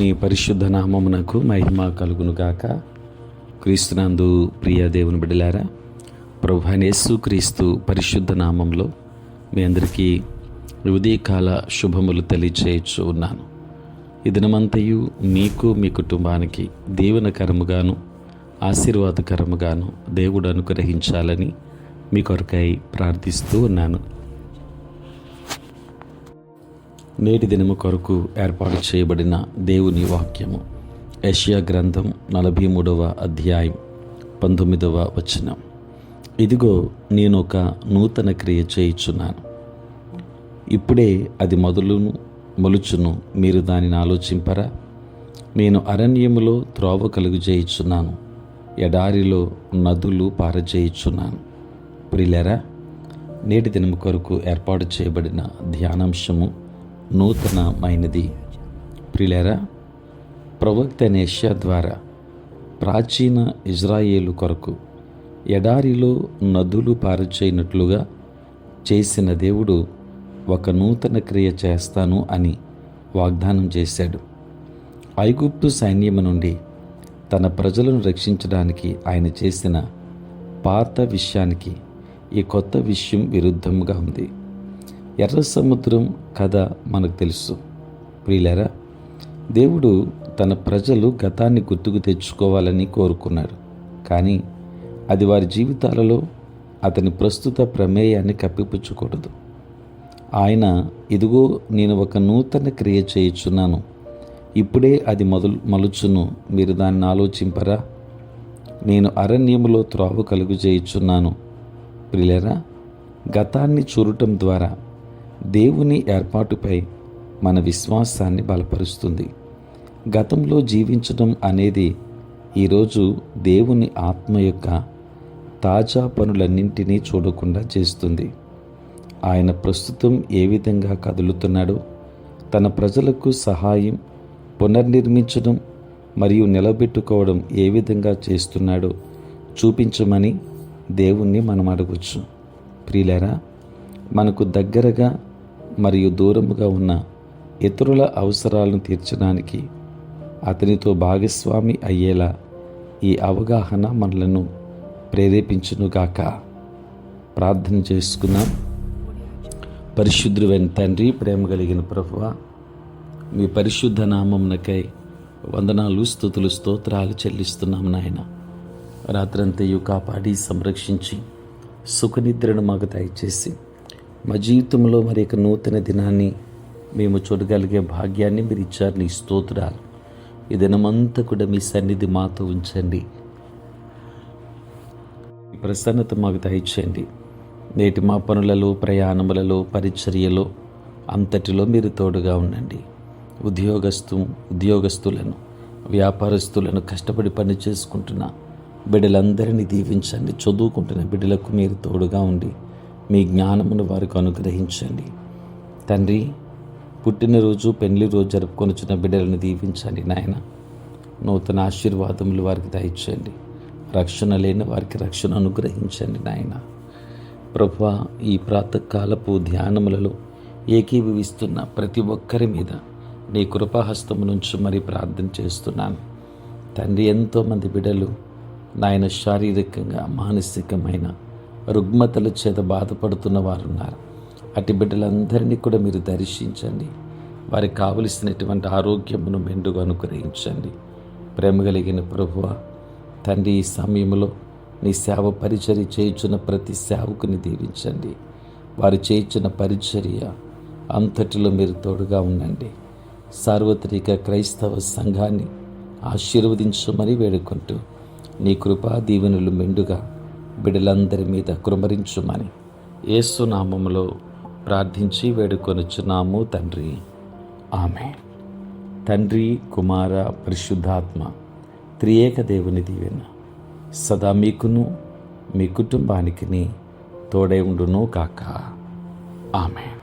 దేవుని పరిశుద్ధ నామమునకు మహిమ కలుగునుగాక. క్రీస్తునందు ప్రియ దేవుని బిడ్డలారా, ప్రభువైన యేసుక్రీస్తు పరిశుద్ధ నామంలో మీ అందరికీ ఉదయకాల శుభములు తెలియచేయచ్చు ఉన్నాను. ఈ దినమంతయు మీకు మీ కుటుంబానికి దీవెనకరముగాను ఆశీర్వాదకరముగాను దేవుడు అనుగ్రహించాలని మీ కొరకై ప్రార్థిస్తూ ఉన్నాను. నేటి దినము కొరకు ఏర్పాటు చేయబడిన దేవుని వాక్యము యెషయా గ్రంథం 43వ అధ్యాయం 19వ వచనం. ఇదిగో నేను ఒక నూతన క్రియ చేయుచున్నాను, ఇప్పుడే అది మొలుచును, మీరు దానిని ఆలోచింపరా? నేను అరణ్యములో త్రోవ కలుగజేయుచున్నాను, ఎడారిలో నదులు పారజేయుచున్నాను. ప్రియులారా, నేటి దినము కొరకు ఏర్పాటు చేయబడిన ధ్యానాంశము నూతనమైనది. ప్రియులారా, ప్రవక్త యెషయా ద్వారా ప్రాచీన ఇజ్రాయేలు కొరకు ఎడారిలో నదులు పారచేయనట్లుగా చేసిన దేవుడు ఒక నూతన క్రియ చేస్తాను అని వాగ్దానం చేశాడు. ఐగుప్తు సైన్యము నుండి తన ప్రజలను రక్షించడానికి ఆయన చేసిన పాత విషయానికి ఈ కొత్త విషయం విరుద్ధంగా ఉంది. ఎర్ర సముద్రం కథ మనకు తెలుసు. ప్రియులారా, దేవుడు తన ప్రజలు గతాన్ని గుర్తుకు తెచ్చుకోవాలని కోరుకున్నాడు, కానీ అది వారి జీవితాలలో అతని ప్రస్తుత ప్రమేయాన్ని కప్పిపుచ్చకూడదు. ఆయన, ఇదిగో నేను ఒక నూతన క్రియ చేయుచున్నాను, ఇప్పుడే అది మలుచును, మీరు దాన్ని ఆలోచింపరా? నేను అరణ్యములో త్రోవ కలుగజేయుచున్నాను. ప్రియులారా, గతాన్ని చూడటం ద్వారా దేవుని ఏర్పాటుపై మన విశ్వాసాన్ని బలపరుస్తుంది. గతంలో జీవించడం అనేది ఈరోజు దేవుని ఆత్మ యొక్క తాజా పనులన్నింటినీ చూడకుండా చేస్తుంది. ఆయన ప్రస్తుతం ఏ విధంగా కదులుతున్నాడో, తన ప్రజలకు సహాయం, పునర్నిర్మించడం మరియు నిలబెట్టుకోవడం ఏ విధంగా చేస్తున్నాడో చూపించమని దేవుణ్ణి మనం అడగవచ్చు. ప్రియులారా, మనకు దగ్గరగా మరియు దూరముగా ఉన్న ఇతరుల అవసరాలను తీర్చడానికి అతనితో భాగస్వామి అయ్యేలా ఈ అవగాహన మనలను ప్రేరేపించునుగాక. ప్రార్థన చేసుకుందాం. పరిశుద్ధుడైన తండ్రి, ప్రేమ కలిగిన ప్రభువా, మీ పరిశుద్ధ నామమునకై వందనాలు, స్తుతులు, స్తోత్రాలు చెల్లిస్తున్నాం నాయన. రాత్రంతయు కాపాడి సంరక్షించి సుఖనిద్రను మాకు దయచేసి మా జీవితంలో మరి ఒక నూతన దినాన్ని మేము చూడగలిగే భాగ్యాన్ని మీరు ఇచ్చారు. నీ స్తోత్రాలు. ఈ దినమంతా కూడా మీ సన్నిధి మాతో ఉంచండి, మీ ప్రసన్నత మాకు దయచేయండి. నేటి మా పనులలో, ప్రయాణములలో, పరిచర్యలో అంతటిలో మీరు తోడుగా ఉండండి. ఉద్యోగస్తులను, వ్యాపారస్తులను, కష్టపడి పని చేసుకుంటున్న బిడ్డలందరినీ దీవించండి. చదువుకుంటున్న బిడ్డలకు మీరు తోడుగా ఉండి మీ జ్ఞానమును వారికి అనుగ్రహించండి. తండ్రి, పుట్టినరోజు, పెళ్లి రోజు జరుపుకొనిచున్న బిడ్డలను దీవించండి నాయన. నూతన ఆశీర్వాదములు వారికి దయచేయండి. రక్షణ లేని వారికి రక్షణ అనుగ్రహించండి నాయన. ప్రభువా, ఈ ప్రాతకాలపు ధ్యానములలో ఏకీభవిస్తున్న ప్రతి ఒక్కరి మీద నీ కృపాహస్తము నుంచి మరి ప్రార్థన చేస్తున్నాను. తండ్రి, ఎంతోమంది బిడ్డలు నాయన శారీరకంగా, మానసికమైన రుగ్మతల చేత బాధపడుతున్న వారు ఉన్నారు. అటు బిడ్డలందరినీ కూడా మీరు దర్శించండి. వారికి కావలసినటువంటి ఆరోగ్యమును మెండుగా అనుగ్రహించండి. ప్రేమ కలిగిన ప్రభువా, తండ్రి, ఈ సమయంలో నీ సేవ పరిచర్య చేయుచున్న ప్రతి సేవకుని దీవించండి. వారు చేయుచున్న పరిచర్య అంతటిలో మీరు తోడుగా ఉండండి. సార్వత్రిక క్రైస్తవ సంఘాన్ని ఆశీర్వదించమని వేడుకుంటూ నీ కృపా దీవెనలు మెండుగా బిడ్డలందరి మీద కృమరించుమని యేసు నామములో ప్రార్థించి వేడుకొనుచున్నాము తండ్రి. ఆమేన్. తండ్రి, కుమార, పరిశుద్ధాత్మ త్రియేక దేవుని దీవెన సదా మీకును మీ కుటుంబానికి తోడై ఉండును కాక. ఆమేన్.